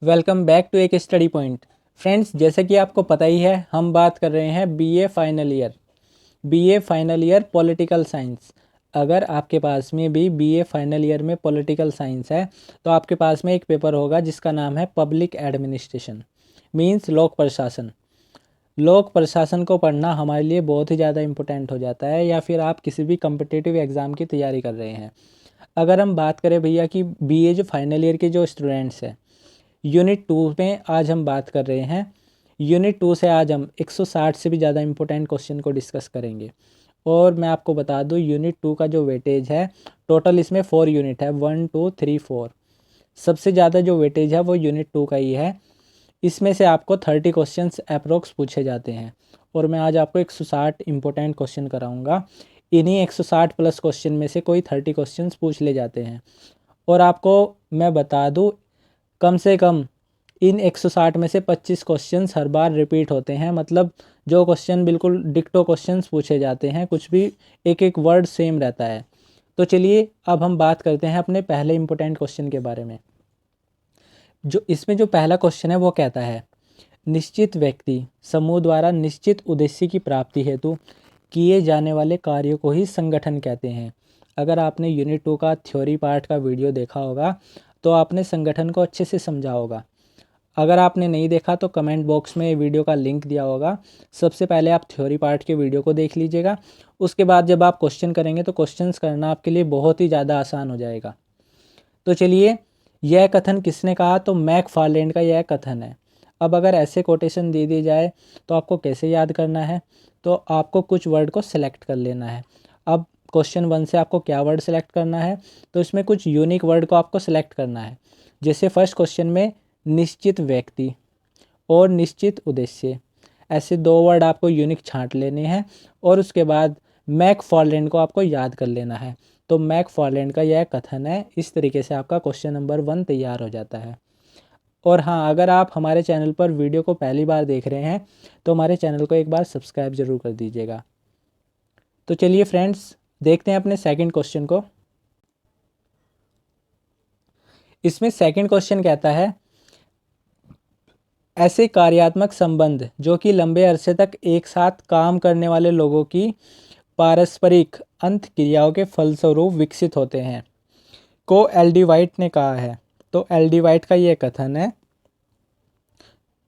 Welcome back to एक study point. Friends, जैसे कि आपको पता ही है, हम बात कर रहे हैं BA final year political science. अगर आपके पास में भी बीए फाइनल ईयर में पॉलिटिकल साइंस है तो आपके पास में एक पेपर होगा जिसका नाम है पब्लिक एडमिनिस्ट्रेशन, मींस लोक प्रशासन। लोक प्रशासन को पढ़ना हमारे लिए बहुत ही ज़्यादा इम्पोर्टेंट हो जाता है, या फिर आप किसी भी कम्पिटिटिव एग्ज़ाम की तैयारी कर रहे हैं। अगर हम बात करें भैया कि बीए जो फाइनल ईयर के जो स्टूडेंट्स हैं, यूनिट 2 में आज हम बात कर रहे हैं। यूनिट 2 से आज हम 160 से भी ज़्यादा इम्पोर्टेंट क्वेश्चन को डिस्कस करेंगे। और मैं आपको बता दूं, यूनिट 2 का जो वेटेज है, टोटल इसमें 4 यूनिट है, 1 2 3 4। सबसे ज़्यादा जो वेटेज है वो यूनिट 2 का ही है। इसमें से आपको 30 क्वेश्चंस अप्रोक्स पूछे जाते हैं और मैं आज आपको 160 इम्पोर्टेंट क्वेश्चन कराऊंगा। इन्हीं 160 प्लस क्वेश्चन में से कोई 30 क्वेश्चंस पूछ ले जाते हैं। और आपको मैं बता दूं, कम से कम इन 160 में से 25 क्वेश्चंस हर बार रिपीट होते हैं। मतलब जो क्वेश्चन बिल्कुल डिक्टो क्वेश्चंस पूछे जाते हैं, कुछ भी एक एक वर्ड सेम रहता है। तो चलिए अब हम बात करते हैं अपने पहले इम्पोर्टेंट क्वेश्चन के बारे में। जो इसमें जो पहला क्वेश्चन है वो कहता है, निश्चित व्यक्ति समूह द्वारा निश्चित उद्देश्य की प्राप्ति हेतु किए जाने वाले कार्यों को ही संगठन कहते हैं। अगर आपने यूनिट 2 का थ्योरी पार्ट का वीडियो देखा होगा तो आपने संगठन को अच्छे से समझा होगा। अगर आपने नहीं देखा तो कमेंट बॉक्स में वीडियो का लिंक दिया होगा। सबसे पहले आप थ्योरी पार्ट के वीडियो को देख लीजिएगा। उसके बाद जब आप क्वेश्चन करेंगे तो क्वेश्चंस करना आपके लिए बहुत ही ज़्यादा आसान हो जाएगा। तो चलिए, यह कथन किसने कहा? तो मैकफार्लैंड का यह कथन है। अब अगर ऐसे कोटेशन दे दी जाए तो आपको कैसे याद करना है? तो आपको कुछ वर्ड को सिलेक्ट कर लेना है। अब क्वेश्चन 1 से आपको क्या वर्ड सेलेक्ट करना है? तो इसमें कुछ यूनिक वर्ड को आपको सेलेक्ट करना है। जैसे फर्स्ट क्वेश्चन में निश्चित व्यक्ति और निश्चित उद्देश्य, ऐसे 2 वर्ड आपको यूनिक छांट लेने हैं और उसके बाद मैकफार्लैंड को आपको याद कर लेना है। तो मैकफार्लैंड का यह कथन है। इस तरीके से आपका क्वेश्चन नंबर 1 तैयार हो जाता है। और हाँ, अगर आप हमारे चैनल पर वीडियो को पहली बार देख रहे हैं तो हमारे चैनल को एक बार सब्सक्राइब ज़रूर कर दीजिएगा। तो चलिए फ्रेंड्स, देखते हैं अपने सेकंड क्वेश्चन को। इसमें सेकंड क्वेश्चन कहता है, ऐसे कार्यात्मक संबंध जो कि लंबे अरसे तक एक साथ काम करने वाले लोगों की पारस्परिक अंत क्रियाओं के फलस्वरूप विकसित होते हैं, को एल डी वाइट ने कहा है। तो एल डी वाइट का ये कथन है।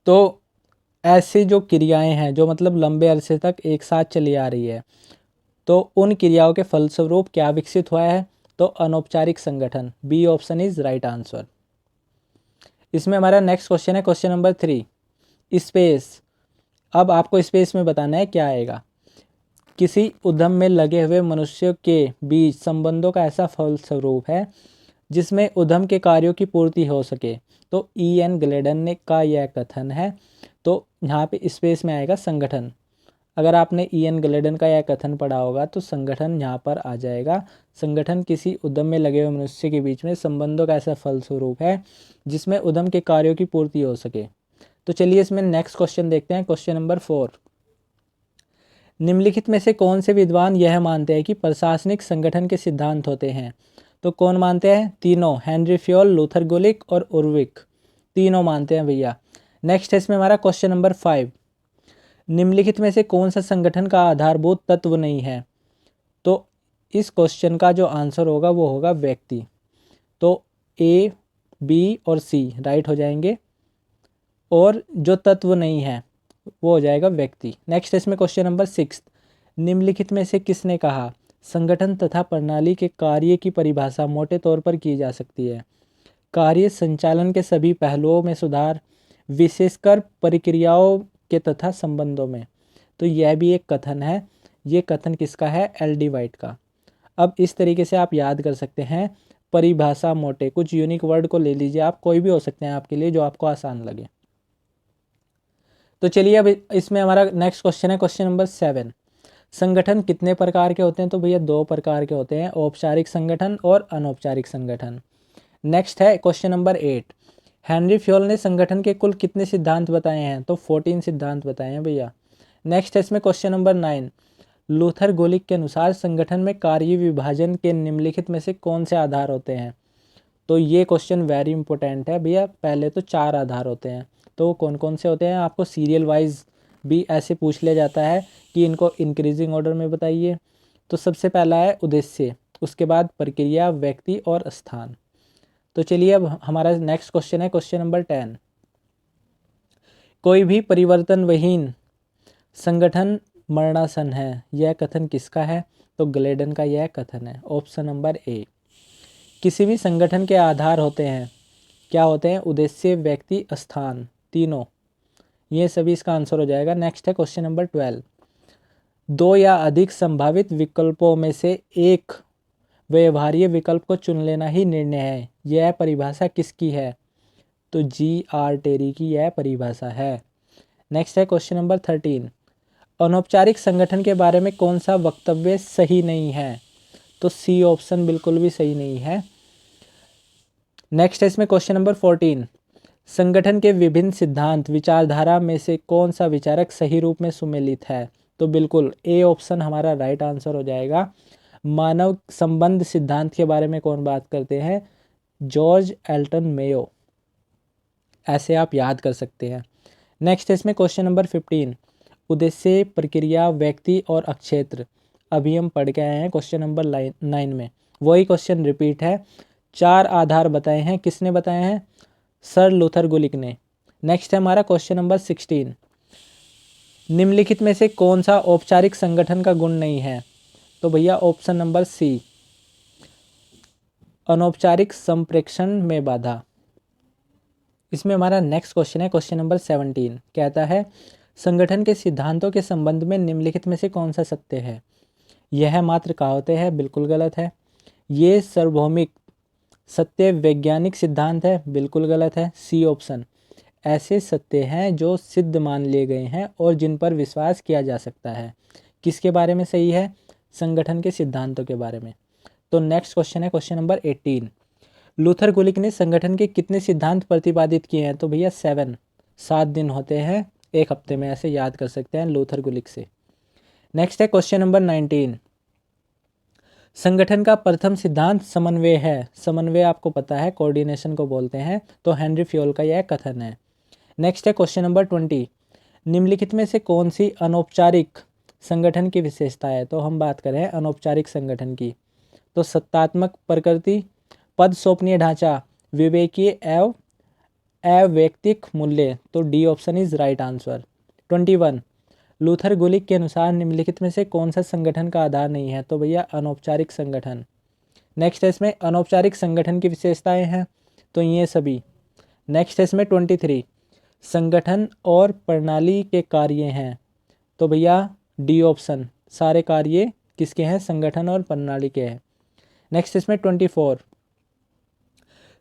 तो ऐसी जो क्रियाएं हैं जो मतलब लंबे अरसे तक एक साथ चली आ रही है, तो उन क्रियाओं के फलस्वरूप क्या विकसित हुआ है? तो अनौपचारिक संगठन। B option is right answer. इसमें हमारा नेक्स्ट क्वेश्चन है, क्वेश्चन नंबर 3, स्पेस। अब आपको स्पेस में बताना है क्या आएगा। किसी उद्यम में लगे हुए मनुष्यों के बीच संबंधों का ऐसा फलस्वरूप है जिसमें उद्यम के कार्यों की पूर्ति हो सके। तो ई एन ग्लेडन ने का यह कथन है। तो यहाँ पे स्पेस में आएगा संगठन। अगर आपने ई एन ग्लेडन का यह कथन पढ़ा होगा तो संगठन यहाँ पर आ जाएगा। संगठन किसी उद्यम में लगे हुए मनुष्य के बीच में संबंधों का ऐसा फलस्वरूप है जिसमें उद्यम के कार्यों की पूर्ति हो सके। तो चलिए इसमें नेक्स्ट क्वेश्चन देखते हैं, क्वेश्चन नंबर 4। निम्नलिखित में से कौन से विद्वान यह मानते हैं कि प्रशासनिक संगठन के सिद्धांत होते हैं? तो कौन मानते हैं? तीनों, हेनरी फ्योल, लूथर गुलिक और उर्विक, तीनों मानते हैं भैया। नेक्स्ट है इसमें हमारा क्वेश्चन नंबर 5। निम्नलिखित में से कौन सा संगठन का आधारभूत तत्व नहीं है? तो इस क्वेश्चन का जो आंसर होगा वो होगा व्यक्ति। तो ए, बी और सी राइट हो जाएंगे, और जो तत्व नहीं है वो हो जाएगा व्यक्ति। नेक्स्ट है इसमें क्वेश्चन नंबर 6। निम्नलिखित में से किसने कहा संगठन तथा प्रणाली के कार्य की परिभाषा मोटे तौर पर की जा सकती है? कार्य संचालन के सभी पहलुओं में सुधार, विशेषकर प्रक्रियाओं के तथा संबंधों में। तो यह भी एक कथन है। ये कथन किसका है? एल डी वाइट का। अब इस तरीके से आप याद कर सकते हैं, परिभाषा मोटे, कुछ यूनिक वर्ड को ले लीजिए आप, कोई भी हो सकते हैं आपके लिए जो आपको आसान लगे। तो चलिए अब इसमें हमारा नेक्स्ट क्वेश्चन है, क्वेश्चन नंबर 7। संगठन कितने प्रकार के होते हैं? तो भैया 2 प्रकार के होते हैं, औपचारिक संगठन और अनौपचारिक संगठन। नेक्स्ट है क्वेश्चन नंबर 8। हेनरी फ्योल ने संगठन के कुल कितने सिद्धांत बताए हैं? तो 14 सिद्धांत बताए हैं भैया। नेक्स्ट है इसमें क्वेश्चन नंबर 9। लूथर गोलिक के अनुसार संगठन में कार्य विभाजन के निम्नलिखित में से कौन से आधार होते हैं? तो ये क्वेश्चन वेरी इंपॉर्टेंट है भैया। पहले तो 4 आधार होते हैं, तो कौन कौन से होते हैं आपको सीरियल वाइज भी ऐसे पूछ लिया जाता है कि इनको इंक्रीजिंग ऑर्डर में बताइए। तो सबसे पहला है उद्देश्य, उसके बाद प्रक्रिया, व्यक्ति और स्थान। तो चलिए अब हमारा नेक्स्ट क्वेश्चन है क्वेश्चन नंबर 10। कोई भी परिवर्तन विहीन संगठन मरणासन है, यह कथन किसका है? तो ग्लेडन का यह कथन है, ऑप्शन नंबर ए। किसी भी संगठन के आधार होते हैं, क्या होते हैं? उद्देश्य, व्यक्ति, स्थान, तीनों। ये सभी इसका आंसर हो जाएगा। नेक्स्ट है क्वेश्चन नंबर 12। 2 या अधिक संभावित विकल्पों में से एक व्यवहार्य विकल्प को चुन लेना ही निर्णय है, यह परिभाषा किसकी है? तो जी.आर. टेरी की यह परिभाषा है। नेक्स्ट है क्वेश्चन नंबर 13। अनौपचारिक संगठन के बारे में कौन सा वक्तव्य सही नहीं है? तो सी ऑप्शन बिल्कुल भी सही नहीं है। नेक्स्ट है इसमें क्वेश्चन नंबर 14। संगठन के विभिन्न सिद्धांत विचारधारा में से कौन सा विचारक सही रूप में सुमेलित है? तो बिल्कुल ए ऑप्शन हमारा राइट आंसर हो जाएगा। मानव संबंध सिद्धांत के बारे में कौन बात करते हैं? George Elton Mayo. ऐसे आप याद कर सकते हैं। नेक्स्ट है इसमें क्वेश्चन नंबर 15। उद्देश्य, प्रक्रिया, व्यक्ति और अक्षेत्र अभी हम पढ़ के आए हैं क्वेश्चन नंबर 9 में। वही क्वेश्चन रिपीट है। 4 आधार बताए हैं, किसने बताए हैं? सर लूथर गुलिक ने। नेक्स्ट है हमारा क्वेश्चन नंबर 16। निम्नलिखित में से कौन सा औपचारिक संगठन का गुण नहीं है? तो भैया ऑप्शन नंबर सी, अनौपचारिक संप्रेषण में बाधा। इसमें हमारा नेक्स्ट क्वेश्चन है क्वेश्चन नंबर 17। कहता है संगठन के सिद्धांतों के संबंध में निम्नलिखित में से कौन सा सत्य है? यह मात्र कहावतें है, बिल्कुल गलत है। ये सार्वभौमिक सत्य वैज्ञानिक सिद्धांत है, बिल्कुल गलत है। सी ऑप्शन, ऐसे सत्य हैं जो सिद्ध मान लिए गए हैं और जिन पर विश्वास किया जा सकता है। किसके बारे में सही है? संगठन के सिद्धांतों के बारे में। तो नेक्स्ट क्वेश्चन है क्वेश्चन नंबर 18। लूथर गुलिक ने संगठन के कितने सिद्धांत प्रतिपादित किए हैं? तो भैया 7 दिन होते हैं एक हफ्ते में, ऐसे याद कर सकते हैं लूथर गुलिक से। नेक्स्ट है क्वेश्चन नंबर 19। संगठन का प्रथम सिद्धांत समन्वय है। समन्वय आपको पता है कोऑर्डिनेशन को बोलते हैं, तो हेनरी फ्योल का यह कथन है। नेक्स्ट है क्वेश्चन नंबर 20। निम्नलिखित में से कौन सी अनौपचारिक संगठन की विशेषता है? तो हम बात कर रहे हैं अनौपचारिक संगठन की। तो सत्तात्मक प्रकृति, पद सौंपनीय ढांचा, विवेकीय एवं अवैयक्तिक मूल्य। तो D option is right answer. 21। Luther Gulick के अनुसार निम्नलिखित में से कौन सा संगठन का आधार नहीं है? तो भैया अनौपचारिक संगठन। नेक्स्ट है इसमें अनौपचारिक संगठन की विशेषताएं हैं, तो ये सभी। नेक्स्ट है इसमें 23। संगठन और प्रणाली के कार्य हैं, तो भैया डी ऑप्शन, सारे कार्य किसके हैं? संगठन और प्रणाली के हैं। नेक्स्ट इसमें 24।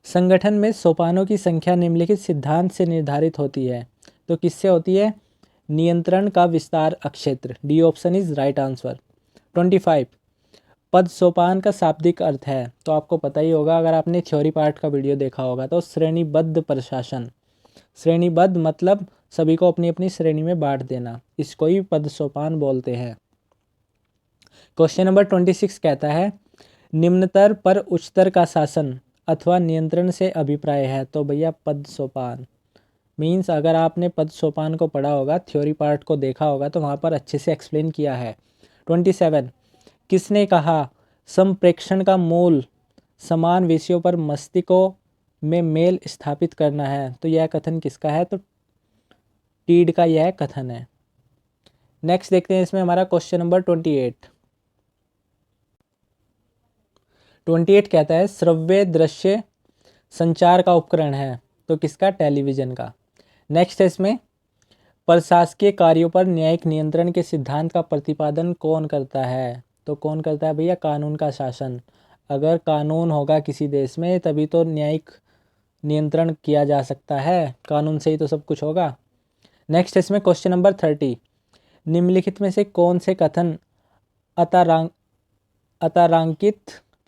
संगठन में सोपानों की संख्या निम्नलिखित सिद्धांत से निर्धारित होती है, तो किससे होती है? नियंत्रण का विस्तार अक्षेत्र। D option is right answer. 25। पद सोपान का शाब्दिक अर्थ है, तो आपको पता ही होगा अगर आपने थ्योरी पार्ट का वीडियो देखा होगा, तो श्रेणीबद्ध प्रशासन। श्रेणीबद्ध मतलब सभी को अपनी अपनी श्रेणी में बांट देना, इसको ही पद सोपान बोलते हैं। क्वेश्चन नंबर 26 कहता है निम्नतर पर उच्चतर का शासन अथवा नियंत्रण से अभिप्राय है? तो भैया पद सोपान। मीन्स अगर आपने पद सोपान को पढ़ा होगा, थ्योरी पार्ट को देखा होगा, तो वहाँ पर अच्छे से एक्सप्लेन किया है। 27। किसने कहा संप्रेषण का मूल समान विषयों पर मस्तिष्कों में मेल स्थापित करना है? तो यह कथन किसका है? तो टीड का यह कथन है। नेक्स्ट देखते हैं इसमें हमारा क्वेश्चन नंबर 28। 28 कहता है श्रव्य दृश्य संचार का उपकरण है, तो किसका? टेलीविजन का। नेक्स्ट है इसमें प्रशासकीय कार्यों पर न्यायिक नियंत्रण के सिद्धांत का प्रतिपादन कौन करता है? तो कौन करता है भैया? कानून का शासन। अगर कानून होगा किसी देश में तभी तो न्यायिक नियंत्रण किया जा सकता है, कानून से ही तो सब कुछ होगा। नेक्स्ट इसमें क्वेश्चन नंबर 30। निम्नलिखित में से कौन से कथन अतारांकित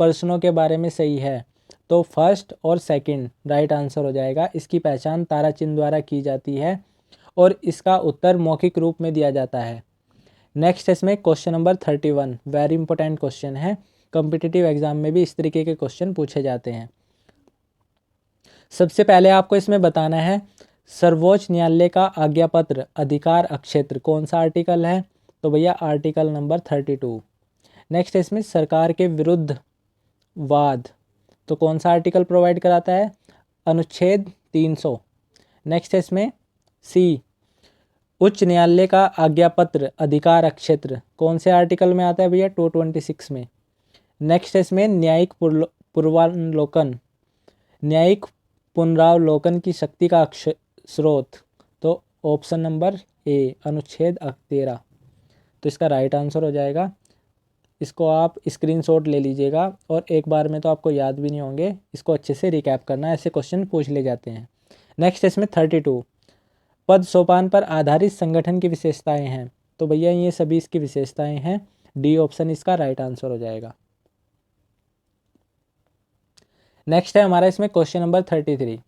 प्रश्नों के बारे में सही है? तो फर्स्ट और सेकंड राइट आंसर हो जाएगा। इसकी पहचान तारा चिन्ह द्वारा की जाती है और इसका उत्तर मौखिक रूप में दिया जाता है। नेक्स्ट इसमें question number 31 very important question है, कॉम्पिटिटिव एग्जाम में भी इस तरीके के क्वेश्चन पूछे जाते हैं। सबसे पहले आपको इसमें बताना है सर्वोच्च न्यायालय का आज्ञापत्र अधिकार अक्षेत्र कौन सा आर्टिकल है, तो भैया आर्टिकल नंबर 32। नेक्स्ट इसमें सरकार के विरुद्ध वाद, तो कौन सा आर्टिकल प्रोवाइड कराता है, अनुच्छेद 300। नेक्स्ट इसमें सी उच्च न्यायालय का आज्ञापत्र अधिकार क्षेत्र कौन से आर्टिकल में आता है भैया, 226 में। नेक्स्ट इसमें न्यायिक पूर्वावलोकन, न्यायिक पुनरावलोकन की शक्ति का स्रोत, तो ऑप्शन नंबर ए अनुच्छेद 13। तो इसका राइट आंसर हो जाएगा। इसको आप स्क्रीनशॉट ले लीजिएगा और एक बार में तो आपको याद भी नहीं होंगे, इसको अच्छे से रिकैप करना, ऐसे क्वेश्चन पूछ ले जाते हैं। नेक्स्ट इसमें 32 पद सोपान पर आधारित संगठन की विशेषताएं हैं, तो भैया ये सभी इसकी विशेषताएं हैं, डी ऑप्शन इसका राइट आंसर हो जाएगा। नेक्स्ट है हमारा इसमें क्वेश्चन नंबर 33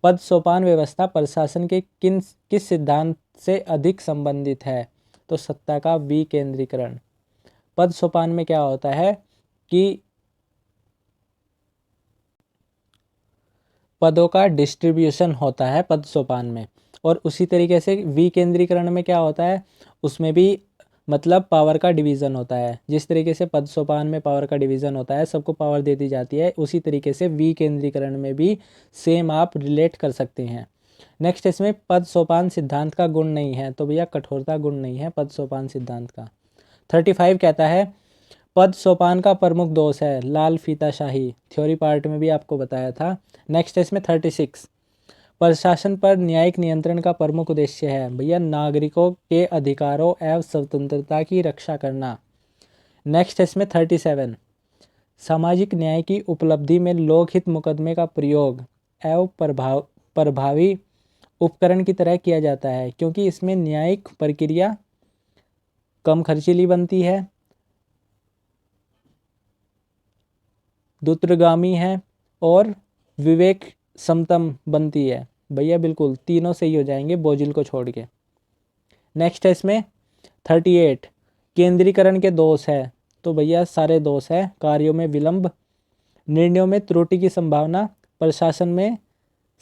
पद सोपान व्यवस्था प्रशासन के किस सिद्धांत से अधिक संबंधित है, तो सत्ता का विकेंद्रीकरण। पद सोपान में क्या होता है कि पदों का डिस्ट्रीब्यूशन होता है पद सोपान में, और उसी तरीके से विकेंद्रीकरण में क्या होता है, उसमें भी मतलब पावर का डिवीज़न होता है। जिस तरीके से पद सोपान में पावर का डिवीज़न होता है, सबको पावर दे दी जाती है, उसी तरीके से विकेंद्रीकरण में भी सेम आप रिलेट कर सकते हैं। नेक्स्ट इसमें पद सोपान सिद्धांत का गुण नहीं है, तो भैया कठोरता गुण नहीं है पद सोपान सिद्धांत का। 35 कहता है पद सोपान का प्रमुख दोष है लाल फीताशाही, थ्योरी पार्ट में भी आपको बताया था। नेक्स्ट इसमें 36 प्रशासन पर न्यायिक नियंत्रण का प्रमुख उद्देश्य है, भैया नागरिकों के अधिकारों एवं स्वतंत्रता की रक्षा करना। नेक्स्ट इसमें 37 सामाजिक न्याय की उपलब्धि में लोकहित मुकदमे का प्रयोग एवं प्रभावी उपकरण की तरह किया जाता है, क्योंकि इसमें न्यायिक प्रक्रिया कम खर्चीली बनती है, द्रुतगामी है और विवेक समतम बनती है। भैया बिल्कुल तीनों सही हो जाएंगे बोझिल को छोड़ के। नेक्स्ट है इसमें 38 केंद्रीकरण के दोष है, तो भैया सारे दोष है, कार्यों में विलंब, निर्णयों में त्रुटि की संभावना, प्रशासन में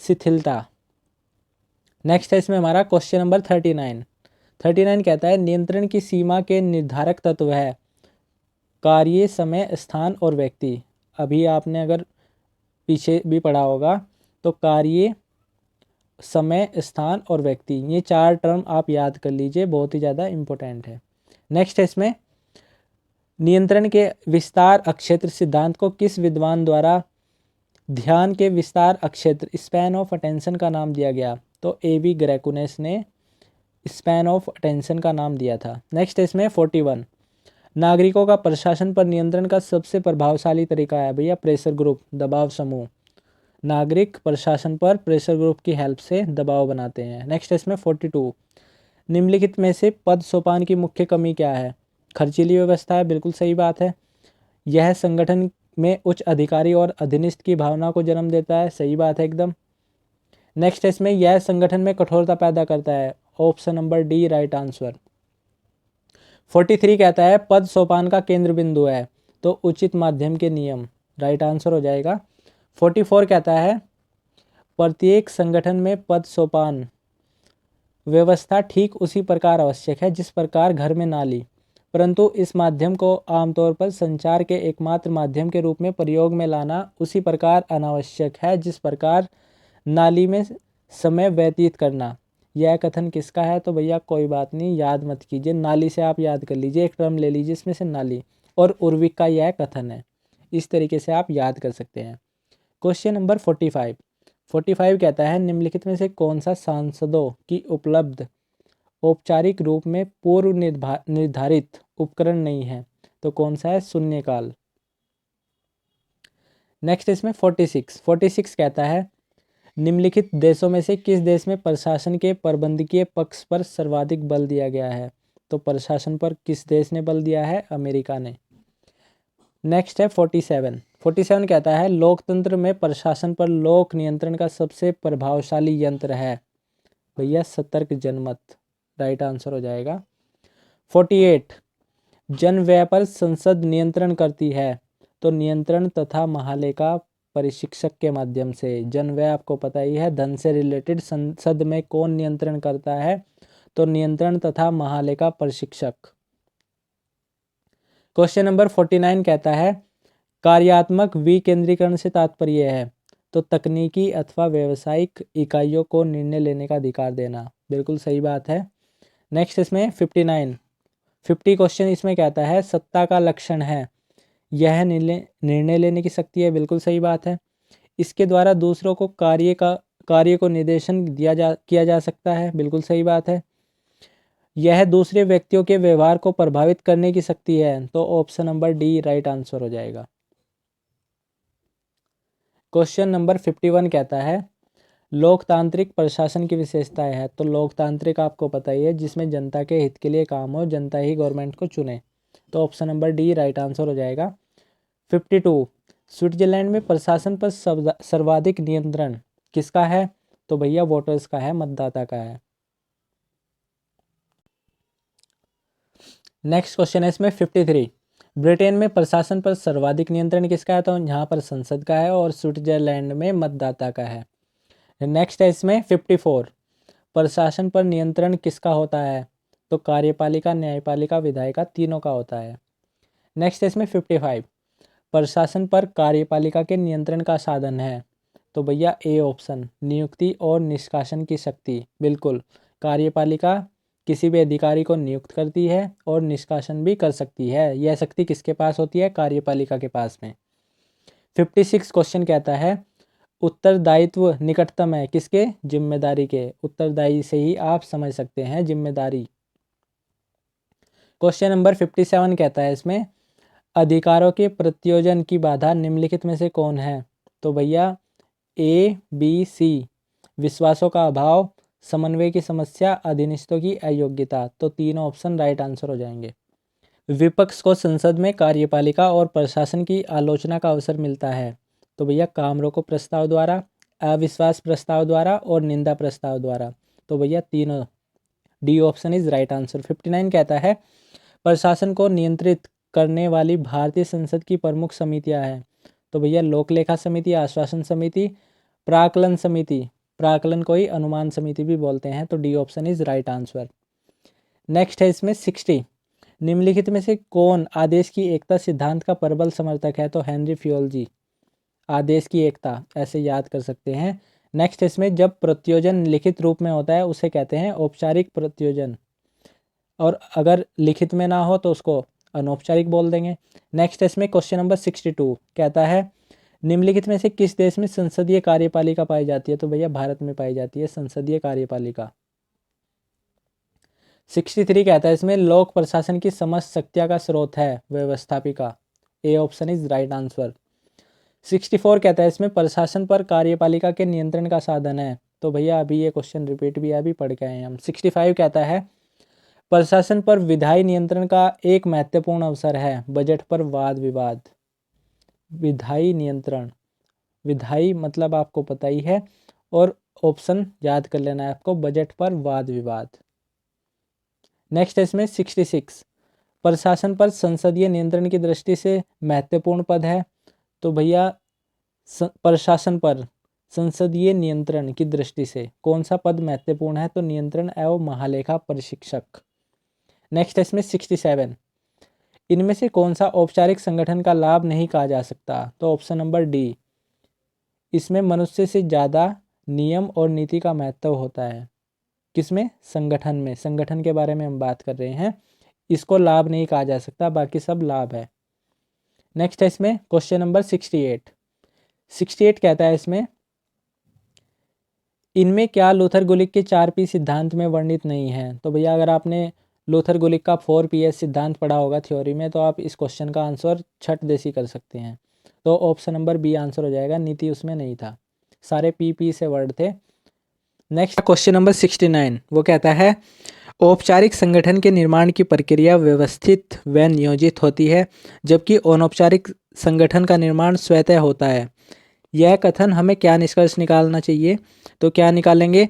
शिथिलता। नेक्स्ट है इसमें हमारा क्वेश्चन नंबर 39 कहता है नियंत्रण की सीमा के निर्धारक तत्व है कार्य, समय, स्थान और व्यक्ति। अभी आपने अगर पीछे भी पढ़ा होगा तो कार्य, समय, स्थान और व्यक्ति, ये 4 टर्म आप याद कर लीजिए, बहुत ही ज़्यादा इम्पोर्टेंट है। नेक्स्ट है इसमें नियंत्रण के विस्तार अक्षेत्र सिद्धांत को किस विद्वान द्वारा ध्यान के विस्तार अक्षेत्र स्पैन ऑफ अटेंशन का नाम दिया गया, तो A.V. ग्रेकुनेस ने स्पैन ऑफ अटेंशन का नाम दिया था। नेक्स्ट इसमें 41 नागरिकों का प्रशासन पर नियंत्रण का सबसे प्रभावशाली तरीका है, भैया प्रेशर ग्रुप, दबाव समूह। नागरिक प्रशासन पर प्रेशर ग्रुप की हेल्प से दबाव बनाते हैं। नेक्स्ट इसमें 42 निम्नलिखित में से पद सोपान की मुख्य कमी क्या है, खर्चीली व्यवस्था है, बिल्कुल सही बात है। यह संगठन में उच्च अधिकारी और अधीनस्थ की भावना को जन्म देता है, सही बात है एकदम। नेक्स्ट इसमें यह संगठन में कठोरता पैदा करता है, option number D right answer. 43 कहता है पद सोपान का केंद्र बिंदु है, तो उचित माध्यम के नियम, राइट आंसर हो जाएगा। 44 कहता है प्रत्येक संगठन में पद सोपान व्यवस्था ठीक उसी प्रकार आवश्यक है जिस प्रकार घर में नाली, परंतु इस माध्यम को आमतौर पर संचार के एकमात्र माध्यम के रूप में प्रयोग में लाना उसी प्रकार अनावश्यक है जिस प्रकार नाली में समय व्यतीत करना। यह कथन किसका है, तो भैया कोई बात नहीं, याद मत कीजिए, नाली से आप याद कर लीजिए, एक टर्म ले लीजिए इसमें से नाली, और उर्विक का यह कथन है। इस तरीके से आप याद कर सकते हैं। क्वेश्चन नंबर 45 कहता है निम्नलिखित में से कौन सा सांसदों की उपलब्ध औपचारिक रूप में पूर्व निर्धारित उपकरण नहीं है, तो कौन सा है, शून्यकाल। नेक्स्ट इसमें 46 कहता है निम्नलिखित देशों में से किस देश में प्रशासन के प्रबंधकीय पक्ष पर सर्वाधिक बल दिया गया है, तो प्रशासन पर किस देश ने बल दिया है, अमेरिका ने। नेक्स्ट है 47 कहता है लोकतंत्र में प्रशासन पर लोक नियंत्रण का सबसे प्रभावशाली यंत्र है, भैया सतर्क जनमत, राइट आंसर हो जाएगा। 48 जन व्यय पर संसद नियंत्रण करती है, तो नियंत्रण तथा महालेखा परिशिक्षक के माध्यम से। जन व्यय आपको पता ही है, धन से रिलेटेड संसद में कौन नियंत्रण करता है, तो नियंत्रण तथा महालेखा परीक्षक। क्वेश्चन नंबर 49 कहता है कार्यात्मक विकेंद्रीकरण से तात्पर्य है, तो तकनीकी अथवा व्यावसायिक इकाइयों को निर्णय लेने का अधिकार देना। बिल्कुल सही बात है। नेक्स्ट इसमें 50 क्वेश्चन इसमें कहता है सत्ता का लक्षण है, यह निर्णय लेने की शक्ति है। बिल्कुल सही बात है। इसके द्वारा दूसरों को कार्य को निर्देशन किया जा सकता है। बिल्कुल सही बात है। यह दूसरे व्यक्तियों के व्यवहार को प्रभावित करने की शक्ति है, तो option number D right answer हो जाएगा। क्वेश्चन नंबर 51 कहता है लोकतांत्रिक प्रशासन की विशेषताएं है, तो लोकतांत्रिक आपको पता ही है जिसमें जनता के हित के लिए काम हो, जनता ही गवर्नमेंट को चुने, तो option number D right answer हो जाएगा। 52 स्विट्जरलैंड में प्रशासन पर सर्वाधिक नियंत्रण किसका है, तो भैया वोटर्स का है, मतदाता का है। नेक्स्ट क्वेश्चन है इसमें 53 ब्रिटेन में प्रशासन पर सर्वाधिक नियंत्रण किसका है, तो यहाँ पर संसद का है, और स्विट्जरलैंड में मतदाता का है। नेक्स्ट है इसमें 54 प्रशासन पर नियंत्रण किसका होता है, तो कार्यपालिका, न्यायपालिका, विधायिका तीनों का होता है। नेक्स्ट है इसमें 55 प्रशासन पर कार्यपालिका के नियंत्रण का साधन है, तो भैया ए ऑप्शन नियुक्ति और निष्कासन की शक्ति। बिल्कुल, कार्यपालिका किसी भी अधिकारी को नियुक्त करती है और निष्कासन भी कर सकती है। यह शक्ति किसके पास होती है, कार्यपालिका के पास में। 56 क्वेश्चन कहता है उत्तरदायित्व निकटतम है किसके, जिम्मेदारी के। उत्तरदायी से ही आप समझ सकते हैं जिम्मेदारी। क्वेश्चन नंबर 57 कहता है इसमें अधिकारों के प्रत्योजन की बाधा निम्नलिखित में से कौन है, तो भैया ए बी सी विश्वासों का अभाव, समन्वय की समस्या, अधीनस्थों की अयोग्यता, तो तीनों ऑप्शन राइट आंसर हो जाएंगे। विपक्ष को संसद में कार्यपालिका और प्रशासन की आलोचना का अवसर मिलता है, तो भैया काम रोको प्रस्ताव द्वारा, अविश्वास प्रस्ताव द्वारा और निंदा प्रस्ताव द्वारा, तो भैया तीनों D option is right answer. 59 कहता है प्रशासन को नियंत्रित करने वाली भारतीय संसद की प्रमुख समितियां हैं, तो भैया लोक लेखा समिति, आश्वासन समिति, प्राकलन समिति, प्राकलन को ही अनुमान समिति भी बोलते हैं, तो D option is right answer. Next है इसमें 60 निम्नलिखित में से कौन आदेश की एकता सिद्धांत का प्रबल समर्थक है, तो हेनरी फ्योल जी आदेश की एकता ऐसे याद कर सकते हैं। नेक्स्ट इसमें जब प्रत्योजन लिखित रूप में होता है उसे कहते हैं औपचारिक प्रत्योजन, और अगर लिखित में ना हो तो उसको अनौपचारिक बोल देंगे। नेक्स्ट इसमें क्वेश्चन नंबर 62 कहता है निम्नलिखित में से किस देश में संसदीय कार्यपालिका पाई जाती है, तो भैया भारत में पाई जाती है संसदीय कार्यपालिका। 63 कहता है इसमें लोक प्रशासन की समस्त शक्तियां का स्रोत है व्यवस्थापिका, A option is right answer. 64 कहता है इसमें प्रशासन पर कार्यपालिका के नियंत्रण का साधन है, तो भैया अभी ये क्वेश्चन रिपीट भी अभी पढ़ के आए हैं हम। 65 कहता है प्रशासन पर विधायी नियंत्रण का एक महत्वपूर्ण अवसर है बजट पर वाद विवाद। विधायी नियंत्रण, विधायी मतलब आपको पता ही है, और ऑप्शन याद कर लेना है आपको, बजट पर वाद विवाद। नेक्स्ट है इसमें 66 प्रशासन पर संसदीय नियंत्रण की दृष्टि से महत्वपूर्ण पद है, तो भैया प्रशासन पर संसदीय नियंत्रण की दृष्टि से कौन सा पद महत्वपूर्ण है, तो नियंत्रण एवं महालेखा परीक्षक। नेक्स्ट है इसमें 67 इनमें से कौन सा औपचारिक संगठन का लाभ नहीं कहा जा सकता, तो ऑप्शन नंबर डी इसमें मनुष्य से ज़्यादा नियम और नीति का महत्व होता है। किसमें, संगठन में, संगठन के बारे में हम बात कर रहे हैं, इसको लाभ नहीं कहा जा सकता, बाकी सब लाभ है। नेक्स्ट है इसमें क्वेश्चन नंबर 68 कहता है इसमें इनमें क्या लूथर गुलिक के 4P सिद्धांत में वर्णित नहीं है, तो भैया अगर आपने लूथर गुलिक का 4PS सिद्धांत पढ़ा होगा थ्योरी में, तो आप इस क्वेश्चन का आंसर छठ देसी कर सकते हैं, तो ऑप्शन नंबर बी आंसर हो जाएगा। नीति उसमें नहीं था, सारे PP से वर्ड थे। नेक्स्ट क्वेश्चन नंबर 69 वो कहता है औपचारिक संगठन के निर्माण की प्रक्रिया व्यवस्थित व नियोजित होती है, जबकि अनौपचारिक संगठन का निर्माण स्वतः होता है। यह कथन हमें क्या निष्कर्ष निकालना चाहिए, तो क्या निकालेंगे,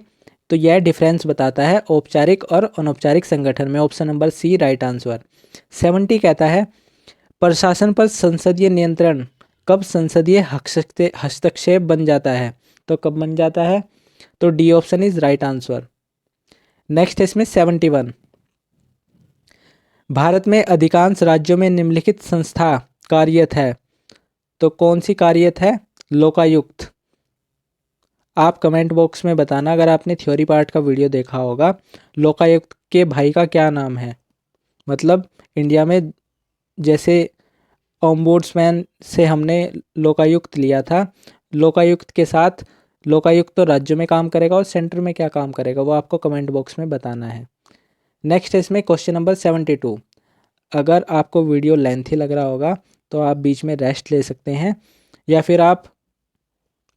तो यह डिफरेंस बताता है औपचारिक और अनौपचारिक संगठन में, option number C right answer. 70 कहता है प्रशासन पर संसदीय नियंत्रण कब संसदीय हस्तक्षेप बन जाता है? तो कब बन जाता है? तो D option is right answer. Next है इसमें 71। भारत में अधिकांश राज्यों में निम्नलिखित संस्था कार्यरत है, तो कौन सी कार्यरत है? लोकायुक्त। आप कमेंट बॉक्स में बताना अगर आपने थ्योरी पार्ट का वीडियो देखा होगा। लोकायुक्त के भाई का क्या नाम है? मतलब इंडिया में जैसे ओम्बुड्समैन से हमने लोकायुक्त लिया था, लोकायुक्त के साथ लोकायुक्त तो राज्यों में काम करेगा और सेंटर में क्या काम करेगा वो आपको कमेंट बॉक्स में बताना है। नेक्स्ट है इसमें क्वेश्चन नंबर 72। अगर आपको वीडियो लेंथी लग रहा होगा तो आप बीच में रेस्ट ले सकते हैं या फिर आप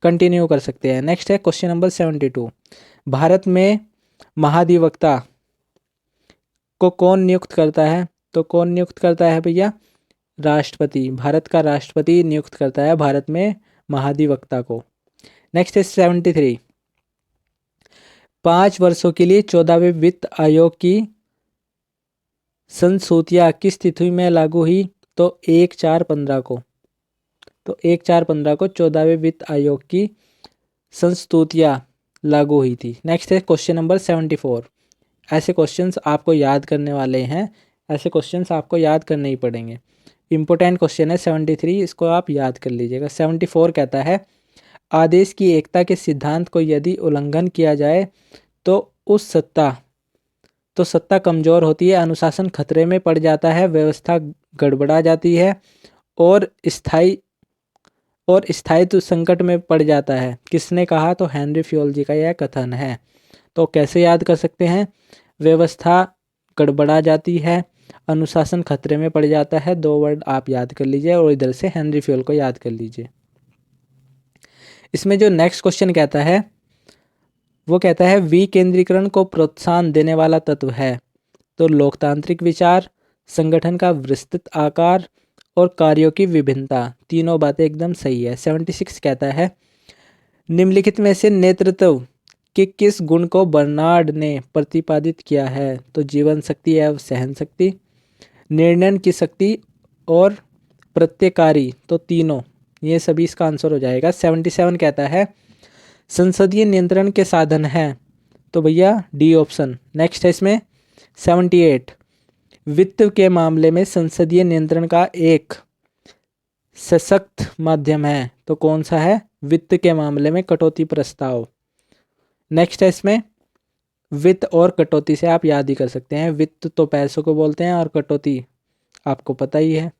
कंटिन्यू कर सकते हैं। नेक्स्ट है क्वेश्चन नंबर 72। भारत में महाधिवक्ता को कौन नियुक्त करता है? तो कौन नियुक्त करता है भैया? राष्ट्रपति। भारत का राष्ट्रपति नियुक्त करता है भारत में महाधिवक्ता को। नेक्स्ट है 73। 5 वर्षों के लिए 14वें वित्त आयोग की संसूतियाँ किस तिथि में लागू हुई? तो 1/4/15 को। तो 1/4/15 को 14वें वित्त आयोग की संस्तुतियाँ लागू हुई थी। नेक्स्ट है क्वेश्चन नंबर 74। ऐसे क्वेश्चंस आपको याद करने वाले हैं, ऐसे क्वेश्चंस आपको याद करने ही पड़ेंगे। इंपॉर्टेंट क्वेश्चन है 73, इसको आप याद कर लीजिएगा। 74 कहता है आदेश की एकता के सिद्धांत को यदि उल्लंघन किया जाए तो सत्ता कमज़ोर होती है, अनुशासन खतरे में पड़ जाता है, व्यवस्था गड़बड़ा जाती है और स्थायित्व संकट में पड़ जाता है। किसने कहा? तो हेनरी फ्योल जी का यह कथन है। तो कैसे याद कर सकते हैं? व्यवस्था गड़बड़ा जाती है, अनुशासन खतरे में पड़ जाता है, 2 वर्ड आप याद कर लीजिए और इधर से हेनरी फ्योल को याद कर लीजिए। इसमें जो नेक्स्ट क्वेश्चन कहता है वो कहता है विकेंद्रीकरण को प्रोत्साहन देने वाला तत्व है, तो लोकतांत्रिक विचार, संगठन का विस्तृत आकार और कार्यों की विभिन्नता। तीनों बातें एकदम सही है। 76 कहता है निम्नलिखित में से नेतृत्व के किस गुण को बर्नार्ड ने प्रतिपादित किया है? तो जीवन शक्ति एवं सहन शक्ति, निर्णय की शक्ति और प्रत्यकारी। तो तीनों, ये सभी इसका आंसर हो जाएगा। 77 कहता है संसदीय नियंत्रण के साधन है, तो भैया डी ऑप्शन। नेक्स्ट है इसमें 78। वित्त के मामले में संसदीय नियंत्रण का एक सशक्त माध्यम है, तो कौन सा है? वित्त के मामले में कटौती प्रस्ताव। नेक्स्ट है इसमें वित्त और कटौती से आप याद ही कर सकते हैं, वित्त तो पैसों को बोलते हैं और कटौती आपको पता ही है।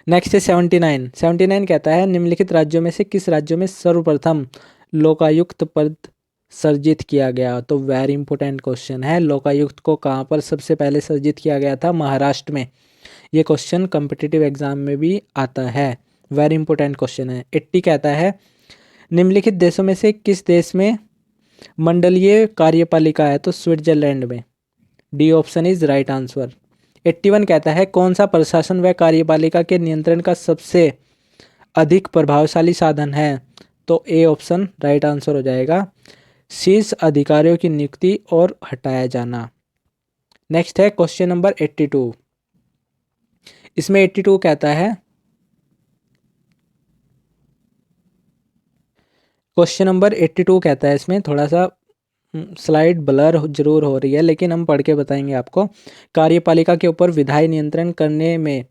नेक्स्ट है 79। 79 कहता है निम्नलिखित राज्यों में से किस राज्यों में सर्वप्रथम लोकायुक्त पद सर्जित किया गया? तो वेरी इंपॉर्टेंट क्वेश्चन है। लोकायुक्त को कहाँ पर सबसे पहले सर्जित किया गया था? महाराष्ट्र में। ये क्वेश्चन कॉम्पिटिटिव एग्जाम में भी आता है, वेरी इंपॉर्टेंट क्वेश्चन है। 80 कहता है निम्नलिखित देशों में से किस देश में मंडलीय कार्यपालिका है? तो स्विट्जरलैंड में। D option is right answer. 81 कहता है कौन सा प्रशासन व कार्यपालिका के नियंत्रण का सबसे अधिक प्रभावशाली साधन है? तो ए ऑप्शन राइट आंसर हो जाएगा, शीर्ष अधिकारियों की नियुक्ति और हटाया जाना। नेक्स्ट है क्वेश्चन नंबर 82। इसमें 82 कहता है क्वेश्चन नंबर 82 कहता है इसमें थोड़ा सा स्लाइड ब्लर जरूर हो रही है लेकिन हम पढ़ के बताएंगे आपको। कार्यपालिका के ऊपर विधायी नियंत्रण करने में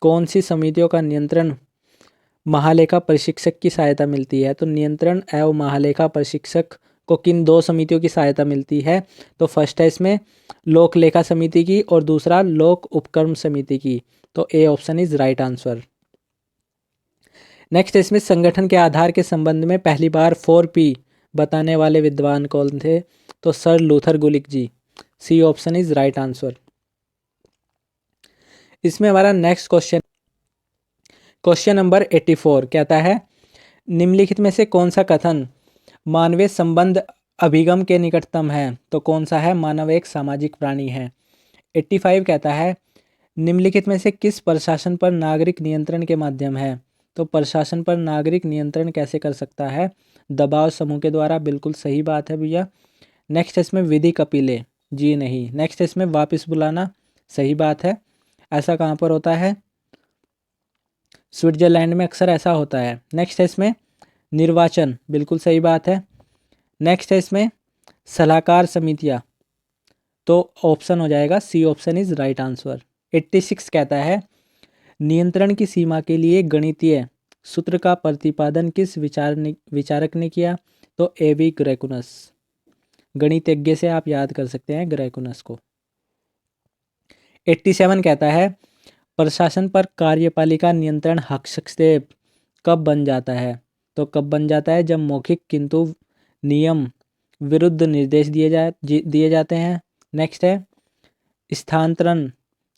कौन सी समितियों का नियंत्रण महालेखा परीक्षक की सहायता मिलती है? तो नियंत्रण एवं महालेखा परीक्षक को किन 2 समितियों की सहायता मिलती है? तो फर्स्ट है इसमें लोक लेखा समिति की और दूसरा लोक उपक्रम समिति की। तो ए option is right answer. Next इसमें संगठन के आधार के संबंध में पहली बार 4P बताने वाले विद्वान कौन थे? तो sir Luther Gulick ji. C option is right answer. इसमें हमारा नेक्स्ट क्वेश्चन नंबर 84 कहता है निम्नलिखित में से कौन सा कथन मानवीय संबंध अभिगम के निकटतम है? तो कौन सा है? मानव एक सामाजिक प्राणी है। 85 कहता है निम्नलिखित में से किस प्रशासन पर नागरिक नियंत्रण के माध्यम है? तो प्रशासन पर नागरिक नियंत्रण कैसे कर सकता है? दबाव समूह के द्वारा। बिल्कुल सही बात है भैया। नेक्स्ट इसमें विधि कपिले जी नहीं। नेक्स्ट इसमें वापस बुलाना, सही बात है। ऐसा कहाँ पर होता है? स्विट्जरलैंड में अक्सर ऐसा होता है। नेक्स्ट है इसमें निर्वाचन, बिल्कुल सही बात है। नेक्स्ट है इसमें सलाहकार समितियाँ, तो ऑप्शन हो जाएगा C option is right answer. 86 कहता है नियंत्रण की सीमा के लिए गणितीय सूत्र का प्रतिपादन किस विचारक ने किया? तो एवी ग्रेकुनस। गणितज्ञ से आप याद कर सकते हैं ग्रेकुनस को। 87 कहता है प्रशासन पर कार्यपालिका नियंत्रण हस्तक्षेप कब बन जाता है? तो कब बन जाता है? जब मौखिक किंतु नियम विरुद्ध निर्देश दिए जाते हैं। नेक्स्ट है स्थानांतरण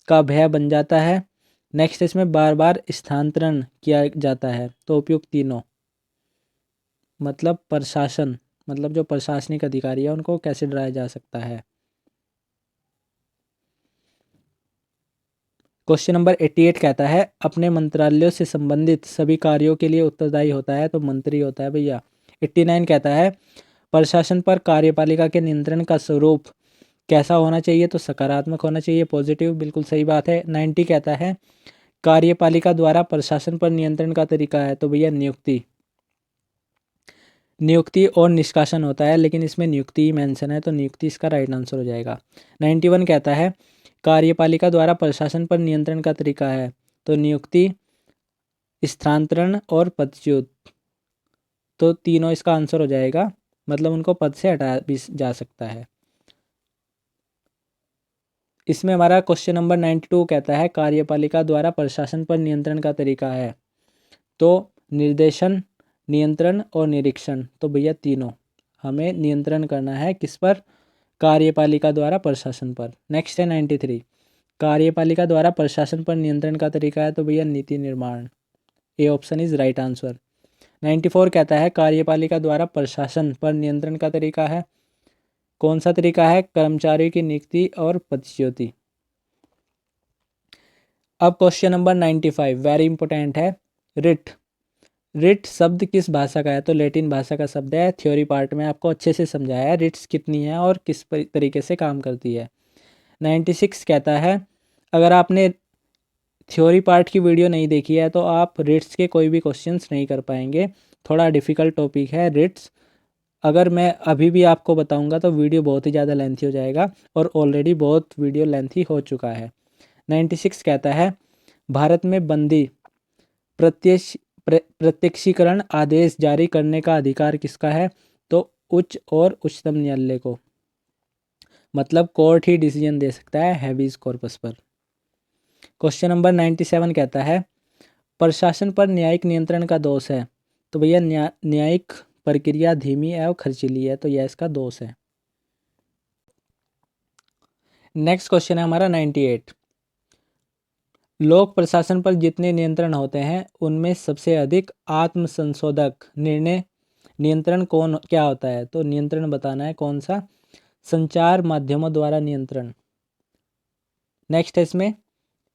का भय बन जाता है। नेक्स्ट इसमें बार बार स्थानांतरण किया जाता है। तो उपयुक्त तीनों, मतलब प्रशासन, मतलब जो प्रशासनिक अधिकारी है उनको कैसे डराया जा सकता है। क्वेश्चन नंबर 88 कहता है अपने मंत्रालयों से संबंधित सभी कार्यों के लिए उत्तरदायी होता है? तो मंत्री होता है भैया। 89 कहता है प्रशासन पर कार्यपालिका के नियंत्रण का स्वरूप कैसा होना चाहिए? तो सकारात्मक होना चाहिए, पॉजिटिव, बिल्कुल सही बात है। 90 कहता है कार्यपालिका द्वारा प्रशासन पर नियंत्रण का तरीका है? तो भैया नियुक्ति और निष्कासन होता है, लेकिन इसमें नियुक्ति ही मेंशन है, तो नियुक्ति इसका राइट आंसर हो जाएगा। 91 कहता है कार्यपालिका द्वारा प्रशासन पर नियंत्रण का तरीका है? तो नियुक्ति, स्थानांतरण और पदच्युत, तो तीनों इसका आंसर हो जाएगा, मतलब उनको पद से हटाया भी जा सकता है। इसमें हमारा क्वेश्चन नंबर 92 कहता है कार्यपालिका द्वारा प्रशासन पर नियंत्रण का तरीका है? तो निर्देशन, नियंत्रण और निरीक्षण, तो भैया तीनों। हमें नियंत्रण करना है किस पर? कार्यपालिका द्वारा प्रशासन पर। नेक्स्ट है 93 कार्यपालिका द्वारा प्रशासन पर नियंत्रण का तरीका है? तो भैया नीति निर्माण, ए ऑप्शन इज राइट आंसर। 94 कहता है कार्यपालिका द्वारा प्रशासन पर नियंत्रण का तरीका है? कौन सा तरीका है? कर्मचारियों की नियुक्ति और पदच्युति। अब क्वेश्चन नंबर 95 वेरी इंपॉर्टेंट है। रिट शब्द किस भाषा का है? तो लैटिन भाषा का शब्द है। थ्योरी पार्ट में आपको अच्छे से समझाया है रिट्स कितनी है और किस तरीके से काम करती है। 96 कहता है अगर आपने थ्योरी पार्ट की वीडियो नहीं देखी है तो आप रिट्स के कोई भी क्वेश्चंस नहीं कर पाएंगे, थोड़ा डिफ़िकल्ट टॉपिक है रिट्स। अगर मैं अभी भी आपको बताऊंगा तो वीडियो बहुत ही ज़्यादा लेंथी हो जाएगा, और ऑलरेडी बहुत वीडियो लेंथी हो चुका है। 96 कहता है भारत में बंदी प्रत्यक्षीकरण आदेश जारी करने का अधिकार किसका है? तो उच्च और उच्चतम न्यायालय को, मतलब कोर्ट ही डिसीजन दे सकता है हैबीज कॉर्पस पर। क्वेश्चन नंबर 97 कहता है प्रशासन पर न्यायिक नियंत्रण का दोष है? तो भैया न्यायिक प्रक्रिया धीमी एवं खर्चीली है, तो यह इसका दोष है। नेक्स्ट क्वेश्चन है हमारा 98 लोक प्रशासन पर जितने नियंत्रण होते हैं उनमें सबसे अधिक आत्म संशोधक निर्णय नियंत्रण क्या होता है? तो नियंत्रण बताना है कौन सा? संचार माध्यमों द्वारा नियंत्रण। नेक्स्ट है इसमें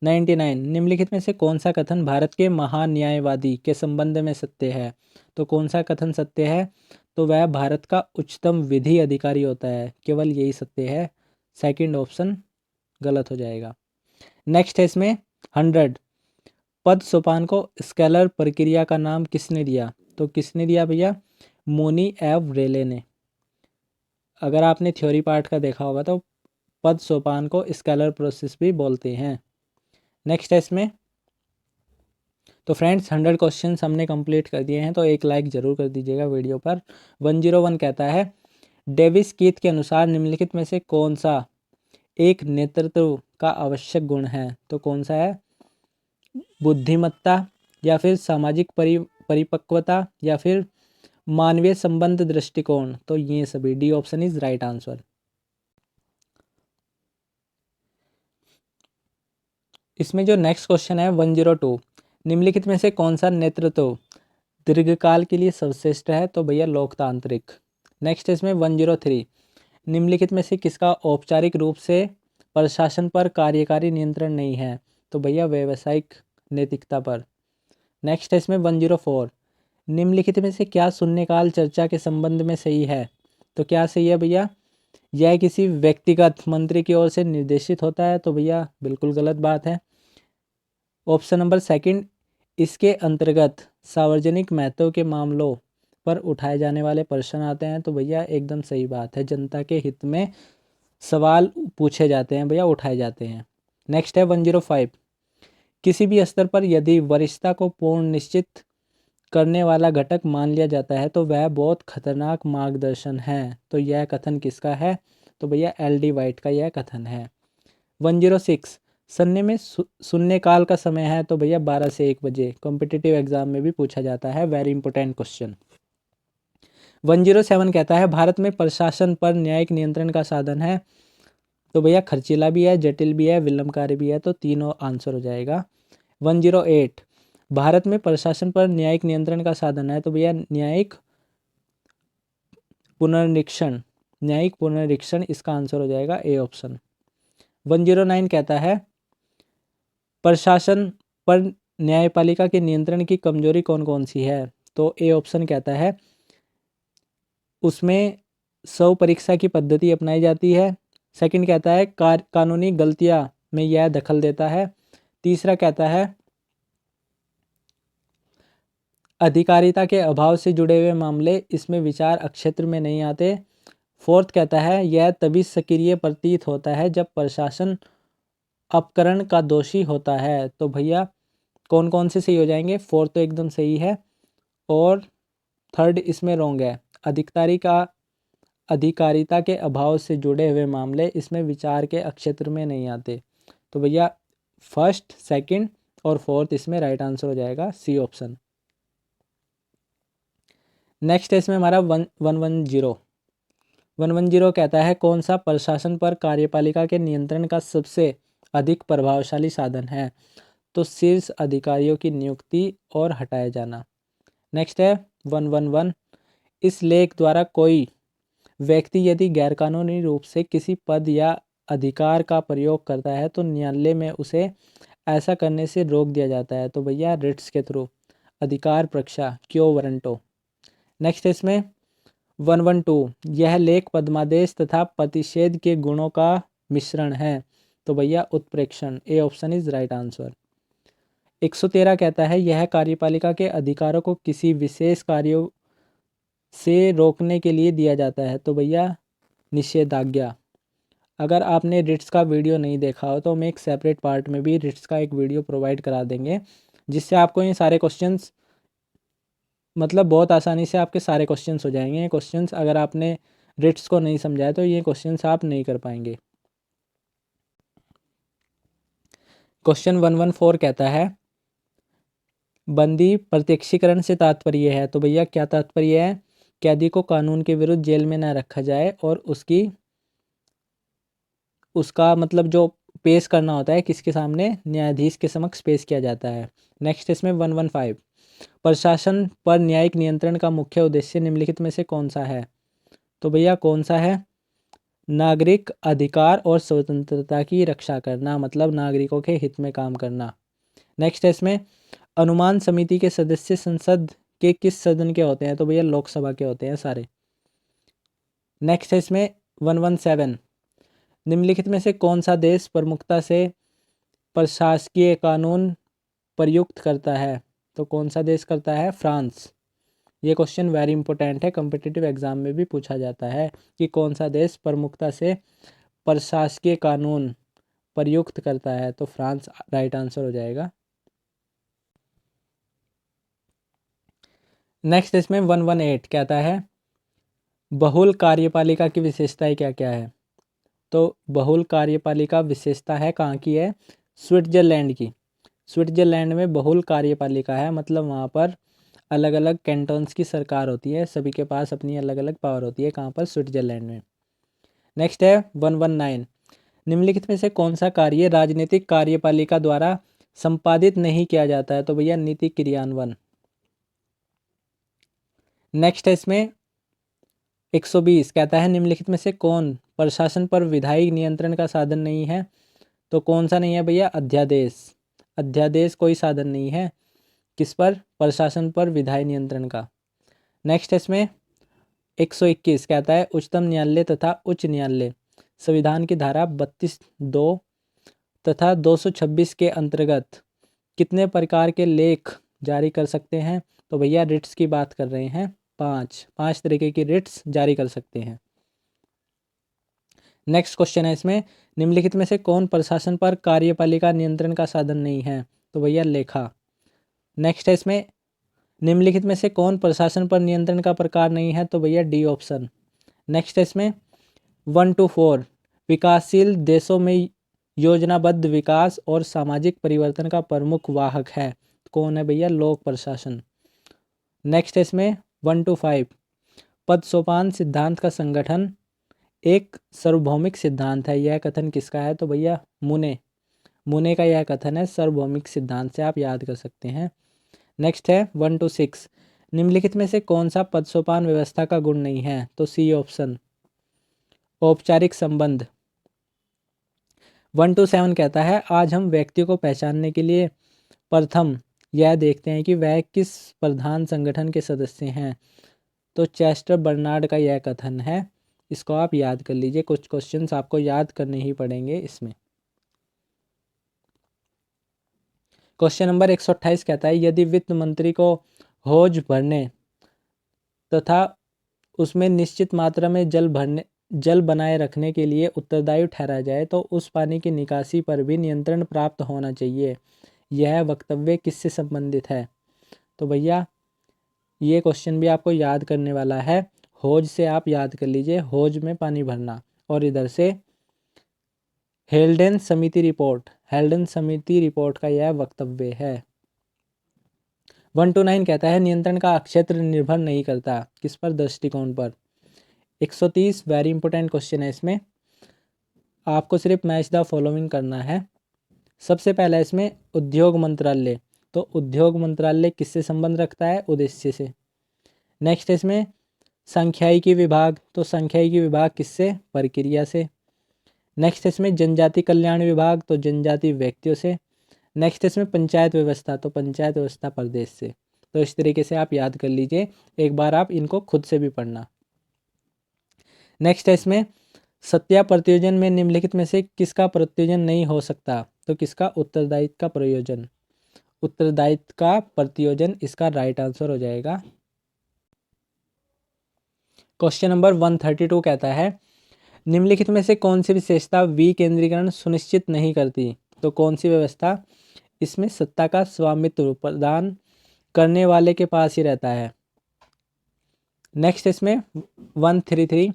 99 निम्नलिखित में से कौन सा कथन भारत के महान न्यायवादी के संबंध में सत्य है? तो कौन सा कथन सत्य है? तो वह भारत का उच्चतम विधि अधिकारी होता है, केवल यही सत्य है। सेकंड ऑप्शन गलत हो जाएगा। नेक्स्ट है इसमें 100 पद सोपान को स्केलर प्रक्रिया का नाम किसने दिया? तो किसने दिया भैया? मोनी एव रेले ने। अगर आपने थ्योरी पार्ट का देखा होगा तो पद सोपान को स्केलर प्रोसेस भी बोलते हैं। नेक्स्ट है इसमें, तो फ्रेंड्स 100 क्वेश्चंस हमने कंप्लीट कर दिए हैं, तो एक लाइक ज़रूर कर दीजिएगा वीडियो पर। 101 कहता है डेविस कीथ के अनुसार निम्नलिखित में से कौन सा एक नेतृत्व का आवश्यक गुण है? तो कौन सा है? बुद्धिमत्ता, या फिर सामाजिक परिपक्वता, या फिर मानवीय संबंध दृष्टिकोण, तो ये सभी। D option is right answer. इसमें जो नेक्स्ट क्वेश्चन है 102 निम्नलिखित में से कौन सा नेतृत्व दीर्घकाल के लिए सर्वश्रेष्ठ है? तो भैया लोकतांत्रिक। नेक्स्ट इसमें 103 निम्नलिखित में से किसका औपचारिक रूप से प्रशासन पर कार्यकारी नियंत्रण नहीं है? तो भैया व्यावसायिक नैतिकता पर। नेक्स्ट है इसमें 104 निम्नलिखित में से क्या शून्यकाल चर्चा के संबंध में सही है? तो क्या सही है भैया? यह किसी व्यक्तिगत मंत्री की ओर से निर्देशित होता है, तो भैया बिल्कुल गलत बात है। ऑप्शन नंबर सेकंड इसके अंतर्गत सार्वजनिक महत्व के मामलों पर उठाए जाने वाले प्रश्न आते हैं। तो भैया एकदम सही बात है, जनता के हित में सवाल पूछे जाते हैं भैया, उठाए जाते हैं। नेक्स्ट है 105। किसी भी स्तर पर यदि वरिष्ठता को पूर्ण निश्चित करने वाला घटक मान लिया जाता है तो वह बहुत खतरनाक मार्गदर्शन है। तो यह कथन किसका है? तो भैया एल.डी. वाइट का यह कथन है। 106। सन्ने में शून्य काल का समय है। तो भैया 12 से 1 बजे। कॉम्पिटिटिव एग्जाम में भी पूछा जाता है, वेरी इंपॉर्टेंट क्वेश्चन। 107 कहता है भारत में प्रशासन पर न्यायिक नियंत्रण का साधन है। तो भैया खर्चीला भी है, जटिल भी है, विलंबकारी भी है, तो तीनों आंसर हो जाएगा। 108। भारत में प्रशासन पर न्यायिक नियंत्रण का साधन है। तो भैया न्यायिक पुनरीक्षण इसका आंसर हो जाएगा ए ऑप्शन। 109 कहता है प्रशासन पर न्यायपालिका के नियंत्रण की कमजोरी कौन कौन सी है? तो ए ऑप्शन कहता है उसमें स्व परीक्षा की पद्धति अपनाई जाती है। सेकंड कहता है कानूनी गलतियां में यह दखल देता है। तीसरा कहता है अधिकारिता के अभाव से जुड़े हुए मामले इसमें विचार अक्षेत्र में नहीं आते। फोर्थ कहता है यह तभी सक्रिय प्रतीत होता है जब प्रशासन अपकरण का दोषी होता है। तो भैया कौन कौन से सही हो जाएंगे? फोर्थ तो एकदम सही है और थर्ड इसमें रॉन्ग है। अधिकारिता के अभाव से जुड़े हुए मामले इसमें विचार के अक्षेत्र में नहीं आते। तो भैया फर्स्ट, सेकंड और फोर्थ इसमें राइट आंसर हो जाएगा, सी ऑप्शन। नेक्स्ट है इसमें हमारा 110 कहता है कौन सा प्रशासन पर कार्यपालिका के नियंत्रण का सबसे अधिक प्रभावशाली साधन है? तो शीर्ष अधिकारियों की नियुक्ति और हटाया जाना। नेक्स्ट है 111। इस लेख द्वारा कोई व्यक्ति यदि गैरकानूनी रूप से किसी पद या अधिकार का प्रयोग करता है तो न्यायालय में उसे ऐसा करने से रोक दिया जाता है। तो भैया रिट्स के थ्रू, अधिकार परीक्षा, क्यो वारंटो। नेक्स्ट इसमें 112। यह लेख पद्मादेश तथा प्रतिषेध के गुणों का मिश्रण है। तो भैया उत्प्रेक्षण, A option is right answer. 113 कहता है यह कार्यपालिका के अधिकारों को किसी विशेष कार्यों से रोकने के लिए दिया जाता है। तो भैया निषेधाज्ञा। अगर आपने रिट्स का वीडियो नहीं देखा हो तो हम एक सेपरेट पार्ट में भी रिट्स का एक वीडियो प्रोवाइड करा देंगे, जिससे आपको ये सारे क्वेश्चंस मतलब बहुत आसानी से आपके सारे क्वेश्चंस हो जाएंगे। ये क्वेश्चंस अगर आपने रिट्स को नहीं समझा है तो ये क्वेश्चंस आप नहीं कर पाएंगे। क्वेश्चन 114 कहता है बंदी प्रत्यक्षीकरण से तात्पर्य है। तो भैया क्या तात्पर्य है? कैदी को कानून के विरुद्ध जेल में न रखा जाए और उसका मतलब जो पेश करना होता है किसके सामने? न्यायाधीश के समक्ष पेश किया जाता है। नेक्स्ट इसमें 115। प्रशासन पर न्यायिक नियंत्रण का मुख्य उद्देश्य निम्नलिखित में से कौन सा है? तो भैया कौन सा है? नागरिक अधिकार और स्वतंत्रता की रक्षा करना, मतलब नागरिकों के हित में काम करना। नेक्स्ट है इसमें अनुमान समिति के सदस्य संसद के किस सदन के होते हैं? तो भैया लोकसभा के होते हैं सारे। नेक्स्ट है इसमें 117। निम्नलिखित में से कौन सा देश प्रमुखता से प्रशासकीय कानून प्रयुक्त करता है? तो कौन सा देश करता है? फ्रांस। ये क्वेश्चन वेरी इंपॉर्टेंट है, कॉम्पिटिटिव एग्जाम में भी पूछा जाता है कि कौन सा देश प्रमुखता से प्रशासकीय कानून प्रयुक्त करता है? तो फ्रांस राइट आंसर हो जाएगा। नेक्स्ट इसमें 118 कहता है बहुल कार्यपालिका की विशेषताएं क्या क्या है? तो बहुल कार्यपालिका विशेषता है कहाँ की है? स्विट्जरलैंड की। स्विट्जरलैंड में बहुल कार्यपालिका है, मतलब वहाँ पर अलग अलग कैंटन्स की सरकार होती है, सभी के पास अपनी अलग अलग पावर होती है। कहाँ पर? स्विट्जरलैंड में। नेक्स्ट है 119। निम्नलिखित में से कौन सा कार्य राजनीतिक कार्यपालिका द्वारा संपादित नहीं किया जाता है? तो भैया नीति क्रियान्वयन। नेक्स्ट है इसमें 120 कहता है निम्नलिखित में से कौन प्रशासन पर विधायी नियंत्रण का साधन नहीं है? तो कौन सा नहीं है भैया? अध्यादेश। अध्यादेश कोई साधन नहीं है किस पर? प्रशासन पर विधायी नियंत्रण का। नेक्स्ट इसमें 121 कहता है उच्चतम न्यायालय तथा उच्च न्यायालय संविधान की धारा 32(2) तथा 226 के अंतर्गत कितने प्रकार के लेख जारी कर सकते हैं? तो भैया रिट्स की बात कर रहे हैं, 5 तरीके की रिट्स जारी कर सकते हैं। नेक्स्ट क्वेश्चन है इसमें, निम्नलिखित में से कौन प्रशासन पर कार्यपालिका नियंत्रण का साधन नहीं है? तो भैया लेखा। नेक्स्ट है इसमें, निम्नलिखित में से कौन प्रशासन पर नियंत्रण का प्रकार नहीं है? तो भैया डी ऑप्शन। नेक्स्ट है इसमें 1 to 4 विकासशील देशों में योजनाबद्ध विकास और सामाजिक परिवर्तन का प्रमुख वाहक है। कौन है भैया? लोक प्रशासन। नेक्स्ट है इसमें 1 to 5 पद सोपान सिद्धांत का संगठन एक सार्वभौमिक सिद्धांत है। यह कथन किसका है? तो भैया मुने का यह कथन है सार्वभौमिक सिद्धांत से, आप याद कर सकते हैं। नेक्स्ट है 1 to 6 निम्नलिखित में से कौन सा पद सोपान व्यवस्था का गुण नहीं है? तो सी ऑप्शन, औपचारिक संबंध। 1 to 7 कहता है, आज हम व्यक्ति को पहचानने के लिए प्रथम यह देखते हैं कि वह किस प्रधान संगठन के सदस्य हैं। तो चेस्टर बर्नार्ड का यह कथन है, इसको आप याद कर लीजिए। कुछ क्वेश्चंस आपको याद करने ही पड़ेंगे इसमें। क्वेश्चन नंबर 128 कहता है, यदि वित्त मंत्री को हौज भरने तथा उसमें निश्चित मात्रा में जल बनाए रखने के लिए उत्तरदायी ठहराया जाए तो उस पानी की निकासी पर भी नियंत्रण प्राप्त होना चाहिए। यह वक्तव्य किससे संबंधित है? तो भैया ये क्वेश्चन भी आपको याद करने वाला है। हौज से आप याद कर लीजिए, हौज में पानी भरना। और इधर से हेल्डेन समिति रिपोर्ट का यह वक्तव्य है। 1 to 9 कहता है, नियंत्रण का क्षेत्र निर्भर नहीं करता किस पर? दृष्टिकोण पर। 130 वेरी इंपॉर्टेंट क्वेश्चन है इसमें, आपको सिर्फ मैच द फॉलोइंग करना है। सबसे पहला इसमें उद्योग मंत्रालय, तो उद्योग मंत्रालय किससे संबंध रखता है? उद्देश्य से। नेक्स्ट इसमें सांख्यिकी विभाग, तो सांख्यिकी विभाग किससे? प्रक्रिया से। नेक्स्ट इसमें जनजाति कल्याण विभाग, तो जनजाति व्यक्तियों से। नेक्स्ट इसमें पंचायत व्यवस्था, तो पंचायत व्यवस्था प्रदेश से। तो इस तरीके से आप याद कर लीजिए, एक बार आप इनको खुद से भी पढ़ना। नेक्स्ट है इसमें सत्या प्रत्योजन में निम्नलिखित में से किसका प्रत्योजन नहीं हो सकता? तो किसका? उत्तरदायित्व का प्रयोजन, उत्तरदायित्व का प्रत्योजन इसका राइट आंसर हो जाएगा। क्वेश्चन नंबर 132 कहता है, निम्नलिखित में से कौन सी विशेषता विकेंद्रीकरण सुनिश्चित नहीं करती? तो कौन सी व्यवस्था? इसमें सत्ता का स्वामित्व प्रदान करने वाले के पास ही रहता है। नेक्स्ट इसमें 133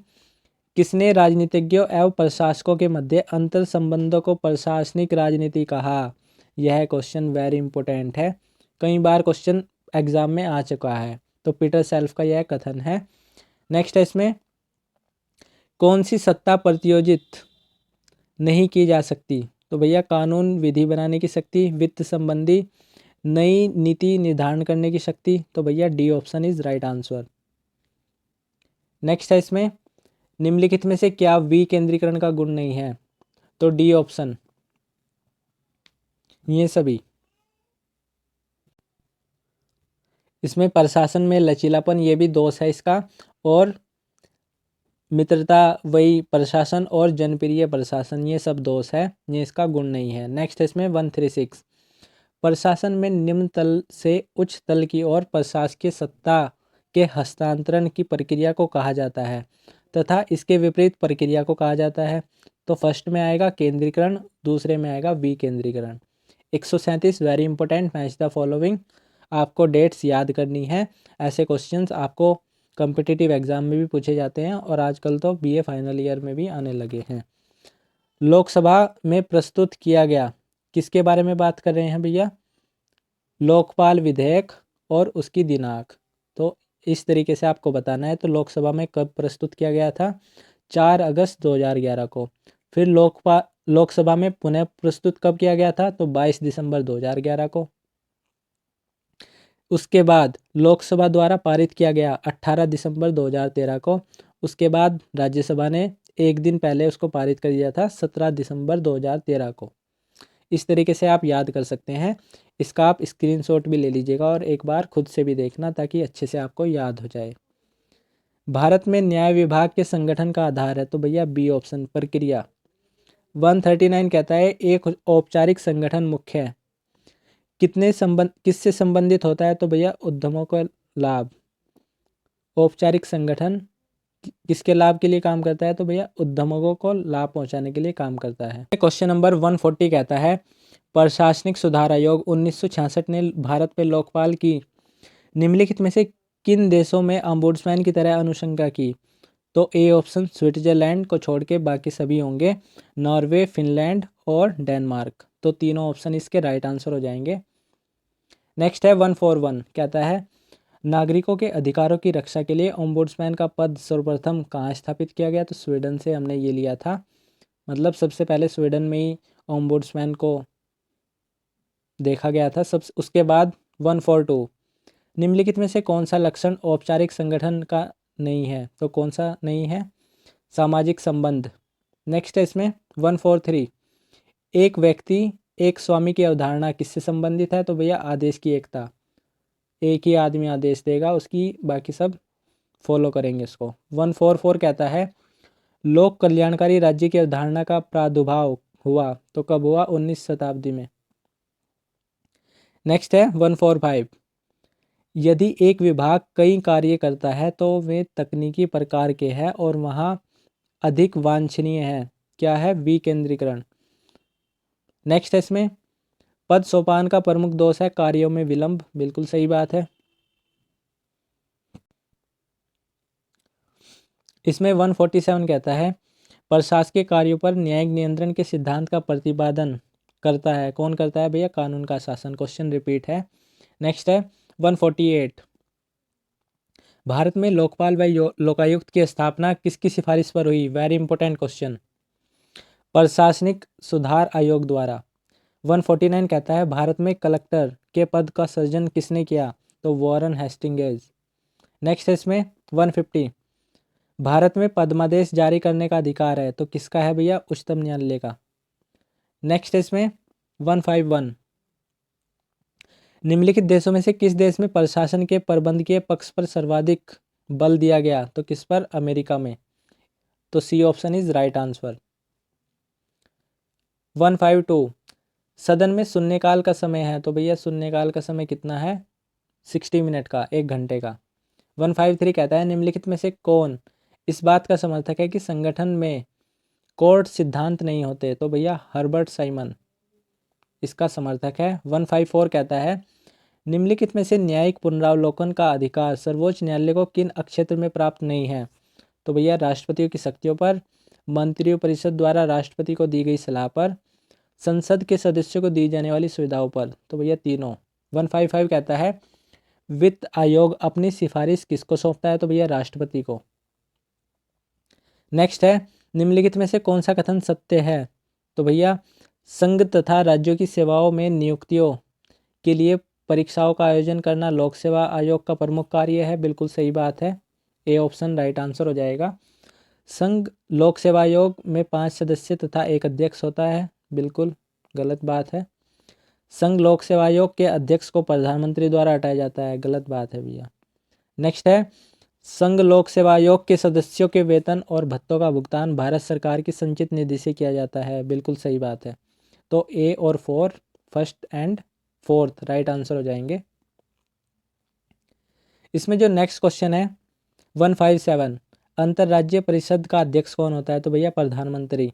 किसने राजनीतिज्ञों एवं प्रशासकों के मध्य अंतर संबंधों को प्रशासनिक राजनीति कहा? यह क्वेश्चन वेरी इंपॉर्टेंट है, कई बार क्वेश्चन एग्जाम में आ चुका है। तो पीटर सेल्फ का यह कथन है। नेक्स्ट है इसमें कौन सी सत्ता प्रतियोजित नहीं की जा सकती? तो भैया कानून विधि बनाने की शक्ति, वित्त संबंधी नई नीति निर्धारण करने की शक्ति। तो भैया D option is right answer. Next है इसमें निम्नलिखित में से क्या विकेंद्रीकरण का गुण नहीं है? तो डी ऑप्शन, ये सभी। इसमें प्रशासन में लचीलापन, ये भी दोष है इसका। और मित्रता वही प्रशासन और जनप्रिय प्रशासन, ये सब दोष है, ये इसका गुण नहीं है। नेक्स्ट इसमें 136 प्रशासन में निम्न तल से उच्च तल की ओर प्रशासकीय सत्ता के हस्तांतरण की प्रक्रिया को कहा जाता है तथा इसके विपरीत प्रक्रिया को कहा जाता है। तो फर्स्ट में आएगा केंद्रीकरण, दूसरे में आएगा विकेंद्रीकरण। 137 very important, match the following. आपको डेट्स याद करनी है। ऐसे क्वेश्चंस आपको कॉम्पिटिटिव एग्जाम में भी पूछे जाते हैं और आजकल तो बीए फाइनल ईयर में भी आने लगे हैं। लोकसभा में प्रस्तुत किया गया, किसके बारे में बात कर रहे हैं भैया? लोकपाल विधेयक और उसकी दिनांक। तो इस तरीके से आपको बताना है। तो लोकसभा में कब प्रस्तुत किया गया था? 4 अगस्त 2011 को। फिर लोकसभा में पुनः प्रस्तुत कब किया गया था? तो 22 दिसंबर 2011 को। उसके बाद लोकसभा द्वारा पारित किया गया 18 दिसंबर 2013 को। उसके बाद राज्यसभा ने एक दिन पहले उसको पारित कर दिया था 17 दिसंबर 2013 को। इस तरीके से आप याद कर सकते हैं। इसका आप स्क्रीनशॉट भी ले लीजिएगा और एक बार खुद से भी देखना ताकि अच्छे से आपको याद हो जाए। भारत में न्याय विभाग के संगठन का आधार है, तो भैया बी ऑप्शन, प्रक्रिया। 139 कहता है एक औपचारिक संगठन मुख्य किससे संबंधित होता है? तो भैया उद्यमों का लाभ। औपचारिक संगठन किसके लाभ के लिए काम करता है? तो भैया उद्यमों को लाभ पहुंचाने के लिए काम करता है। क्वेश्चन नंबर 140 कहता है प्रशासनिक सुधार आयोग 1966 ने भारत में लोकपाल की निम्नलिखित में से किन देशों में ओम्बुड्समैन की तरह अनुशंसा की? तो ए ऑप्शन स्विट्जरलैंड को छोड़ के बाकी सभी होंगे, नॉर्वे, फिनलैंड और डेनमार्क। तो तीनों ऑप्शन इसके राइट आंसर हो जाएंगे। नेक्स्ट है 141 कहता है नागरिकों के अधिकारों की रक्षा के लिए ओम्बुड्समैन का पद सर्वप्रथम कहाँ स्थापित किया गया? तो स्वीडन से हमने ये लिया था, मतलब सबसे पहले स्वीडन में ही ओम्बुड्समैन को देखा गया था। उसके बाद 142 निम्नलिखित में से कौन सा लक्षण औपचारिक संगठन का नहीं है? तो कौन सा नहीं है? सामाजिक संबंध। नेक्स्ट है इसमें 143 एक व्यक्ति एक स्वामी की अवधारणा किससे संबंधित है? तो भैया आदेश की एकता, एक ही आदमी आदेश देगा, उसकी बाकी सब फॉलो करेंगे इसको। 144 कहता है लोक कल्याणकारी राज्य की अवधारणा का प्रादुर्भाव हुआ तो कब हुआ? 19 शताब्दी में। नेक्स्ट है 145 यदि एक विभाग कई कार्य करता है तो वे तकनीकी प्रकार के हैं और वहाँ अधिक वांछनीय है। क्या है? विकेंद्रीकरण। नेक्स्ट है इसमें पद सोपान का प्रमुख दोष है कार्यों में विलंब। बिल्कुल सही बात है। इसमें 147 कहता है प्रशासकीय कार्यों पर न्यायिक नियंत्रण के सिद्धांत का प्रतिपादन करता है। कौन करता है भैया? कानून का शासन। क्वेश्चन रिपीट है। नेक्स्ट है 148 भारत में लोकपाल व लोकायुक्त की स्थापना किसकी सिफारिश पर हुई? Very important question. प्रशासनिक सुधार आयोग द्वारा। 149 कहता है भारत में कलेक्टर के पद का सृजन किसने किया? तो वॉरेन हेस्टिंग्स। नेक्स्ट है इसमें 150 भारत में पद्मादेश जारी करने का अधिकार है तो किसका है भैया? उच्चतम न्यायालय का। नेक्स्ट है इसमें 151 निम्नलिखित देशों में से किस देश में प्रशासन के प्रबंधकीय पक्ष पर सर्वाधिक बल दिया गया? तो किस पर? अमेरिका में। तो C option is right answer. 152 सदन में शून्यकाल का समय है तो भैया शून्यकाल का समय कितना है? 60 मिनट का, 1 घंटे का। 153 कहता है निम्नलिखित में से कौन इस बात का समर्थक है कि संगठन में कोर्ट सिद्धांत नहीं होते? तो भैया हर्बर्ट साइमन इसका समर्थक है। 154 कहता है निम्नलिखित में से न्यायिक पुनरावलोकन का अधिकार सर्वोच्च न्यायालय को किन क्षेत्र में प्राप्त नहीं है? तो भैया राष्ट्रपतियों की शक्तियों पर, मंत्रियों परिषद द्वारा राष्ट्रपति को दी गई सलाह पर, संसद के सदस्यों को दी जाने वाली सुविधाओं पर। तो भैया तीनों। 155 कहता है वित्त आयोग अपनी सिफारिश किसको सौंपता है? तो भैया राष्ट्रपति को। नेक्स्ट है निम्नलिखित में से कौन सा कथन सत्य है? तो भैया संघ तथा राज्यों की सेवाओं में नियुक्तियों के लिए परीक्षाओं का आयोजन करना लोक सेवा आयोग का प्रमुख कार्य है। बिल्कुल सही बात है। ए ऑप्शन राइट आंसर हो जाएगा। संघ लोक सेवा आयोग में 5 सदस्य तथा एक अध्यक्ष होता है। बिल्कुल गलत बात है। संघ लोक सेवा आयोग के अध्यक्ष को प्रधानमंत्री द्वारा हटाया जाता है। गलत बात है भैया। नेक्स्ट है संघ लोक सेवा आयोग के सदस्यों के वेतन और भत्तों का भुगतान भारत सरकार की संचित निधि से किया जाता है। बिल्कुल सही बात है। तो ए और 4 first and fourth right answer हो जाएंगे। इसमें जो नेक्स्ट क्वेश्चन है 157 अंतर्राज्यीय परिषद का अध्यक्ष कौन होता है? तो भैया प्रधानमंत्री।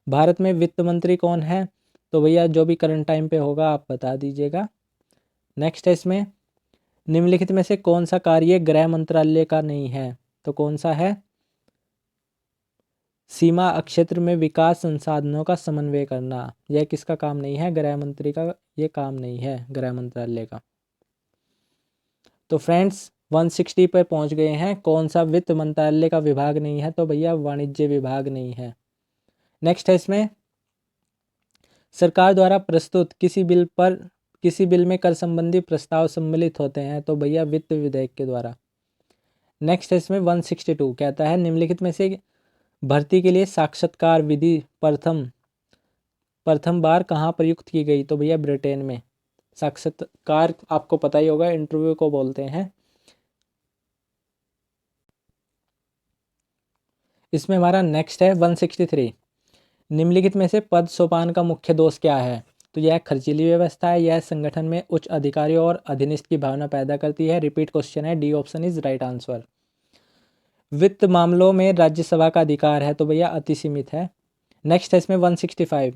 भारत में वित्त मंत्री कौन है? तो भैया जो भी करंट टाइम पे होगा आप बता दीजिएगा। नेक्स्ट है इसमें निम्नलिखित में से कौन सा कार्य गृह मंत्रालय का नहीं है? तो कौन सा है? सीमा क्षेत्र में विकास संसाधनों का समन्वय करना। यह किसका काम नहीं है? गृह मंत्री का ये काम नहीं है, गृह मंत्रालय का। तो फ्रेंड्स 160 पर पहुंच गए हैं। कौन सा वित्त मंत्रालय का विभाग नहीं है? तो भैया वाणिज्य विभाग नहीं है। नेक्स्ट है इसमें सरकार द्वारा प्रस्तुत किसी बिल में कर संबंधी प्रस्ताव सम्मिलित होते हैं? तो भैया वित्त विधेयक के द्वारा। नेक्स्ट है इसमें 162 कहता है निम्नलिखित में से भर्ती के लिए साक्षात्कार विधि प्रथम बार कहाँ प्रयुक्त की गई? तो भैया ब्रिटेन में। साक्षात्कार आपको पता ही होगा, इंटरव्यू को बोलते हैं। इसमें हमारा नेक्स्ट है 163 निम्नलिखित में से पद सोपान का मुख्य दोष क्या है? तो यह खर्चीली व्यवस्था है, यह संगठन में उच्च अधिकारियों और अधीनस्थ की भावना पैदा करती है। रिपीट क्वेश्चन है, D option is right answer. वित्त मामलों में राज्यसभा का अधिकार है, तो भैया अति सीमित है। नेक्स्ट है इसमें 165,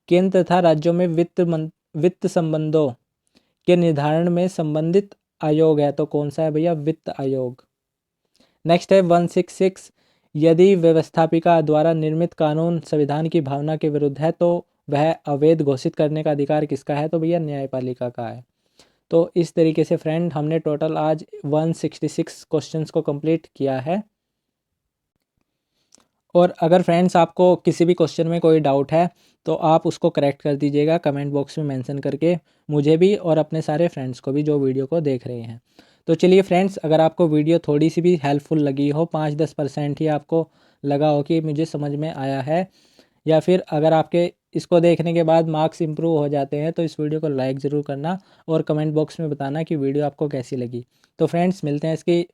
केंद्र तथा राज्यों में वित्त संबंधों के निर्धारण में संबंधित आयोग है, तो कौन सा है भैया, वित्त आयोग। नेक्स्ट है 166, यदि व्यवस्थापिका द्वारा निर्मित कानून संविधान की भावना के विरुद्ध है तो वह अवैध घोषित करने का अधिकार किसका है, तो भैया न्यायपालिका का है। तो इस तरीके से फ्रेंड हमने टोटल आज 166 क्वेश्चंस को कंप्लीट किया है। और अगर फ्रेंड्स आपको किसी भी क्वेश्चन में कोई डाउट है तो आप उसको करेक्ट कर दीजिएगा कमेंट बॉक्स में मेंशन करके, मुझे भी और अपने सारे फ्रेंड्स को भी जो वीडियो को देख रहे हैं। तो चलिए फ्रेंड्स, अगर आपको वीडियो थोड़ी सी भी हेल्पफुल लगी हो, 5-10% ही आपको लगा हो कि मुझे समझ में आया है, या फिर अगर आपके इसको देखने के बाद मार्क्स इंप्रूव हो जाते हैं, तो इस वीडियो को लाइक ज़रूर करना और कमेंट बॉक्स में बताना कि वीडियो आपको कैसी लगी। तो फ्रेंड्स मिलते हैं इसकी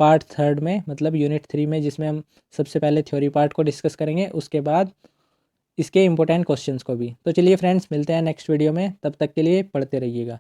पार्ट 3 में, मतलब यूनिट 3 में, जिसमें हम सबसे पहले थ्योरी पार्ट को डिस्कस करेंगे, उसके बाद इसके इंपॉर्टेंट क्वेश्चंस को भी। तो चलिए फ्रेंड्स मिलते हैं नेक्स्ट वीडियो में, तब तक के लिए पढ़ते रहिएगा।